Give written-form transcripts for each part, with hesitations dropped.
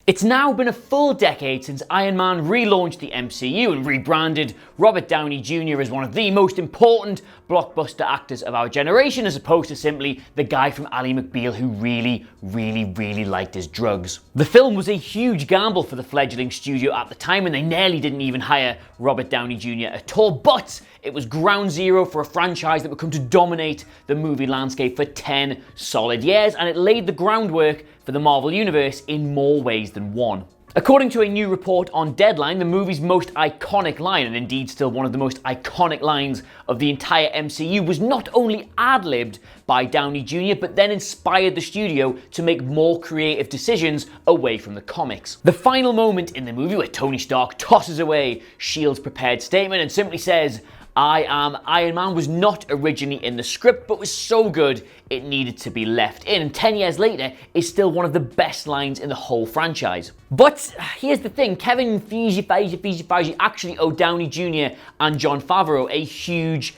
It's now been a full decade since Iron Man relaunched the MCU and rebranded Robert Downey Jr. as one of the most important blockbuster actors of our generation, as opposed to simply the guy from Ally McBeal who really liked his drugs. The film was a huge gamble for the fledgling studio at the time, and they nearly didn't even hire Robert Downey Jr. at all, but it was ground zero for a franchise that would come to dominate the movie landscape for 10 solid years, and it laid the groundwork for the Marvel Universe in more ways than one. According to a new report on Deadline, the movie's most iconic line, and indeed still one of the most iconic lines of the entire MCU, was not only ad-libbed by Downey Jr., but then inspired the studio to make more creative decisions away from the comics. The final moment in the movie where Tony Stark tosses away S.H.I.E.L.'s prepared statement and simply says, "I am Iron Man," was not originally in the script, but was so good it needed to be left in, and 10 years later is still one of the best lines in the whole franchise. But here's the thing, Kevin Feige actually owed Downey Jr. and Jon Favreau a huge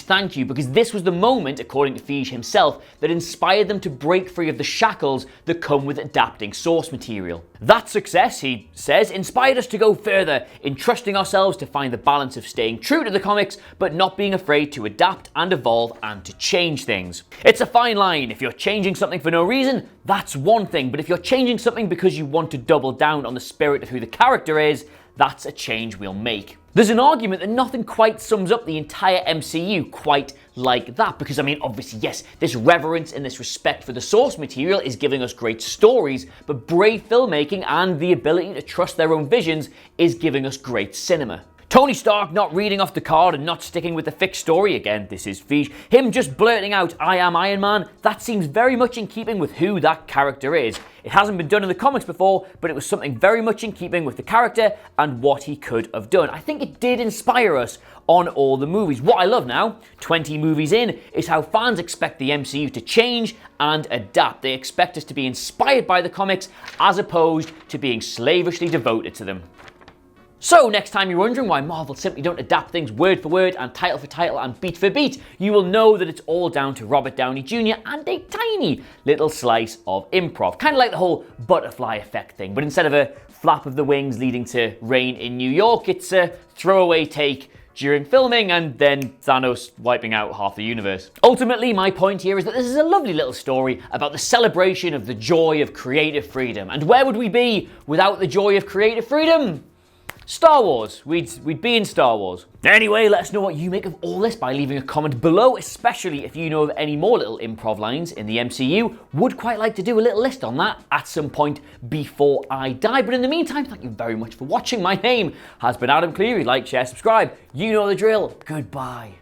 thank you, because this was the moment, according to Feige himself, that inspired them to break free of the shackles that come with adapting source material. That success, he says, inspired us to go further in trusting ourselves to find the balance of staying true to the comics, but not being afraid to adapt and evolve and to change things. It's a fine line. If you're changing something for no reason, that's one thing, but if you're changing something because you want to double down on the spirit of who the character is, that's a change we'll make. There's an argument that nothing quite sums up the entire MCU quite like that, because I mean, obviously, yes, this reverence and this respect for the source material is giving us great stories, but brave filmmaking and the ability to trust their own visions is giving us great cinema. Tony Stark not reading off the card and not sticking with the fixed story, again, this is Feige, him just blurting out, "I am Iron Man," that seems very much in keeping with who that character is. It hasn't been done in the comics before, but it was something very much in keeping with the character and what he could have done. I think it did inspire us on all the movies. What I love now, 20 movies in, is how fans expect the MCU to change and adapt. They expect us to be inspired by the comics as opposed to being slavishly devoted to them. So next time you're wondering why Marvel simply don't adapt things word for word and title for title and beat for beat, you will know that it's all down to Robert Downey Jr. and a tiny little slice of improv. Kind of like the whole butterfly effect thing, but instead of a flap of the wings leading to rain in New York, it's a throwaway take during filming and then Thanos wiping out half the universe. Ultimately, my point here is that this is a lovely little story about the celebration of the joy of creative freedom. And where would we be without the joy of creative freedom? Star Wars. We'd be in Star Wars. Anyway, let us know what you make of all this by leaving a comment below, especially if you know of any more little improv lines in the MCU. Would quite like to do a little list on that at some point before I die. But in the meantime, thank you very much for watching. My name has been Adam Cleary. Like, share, subscribe. You know the drill. Goodbye.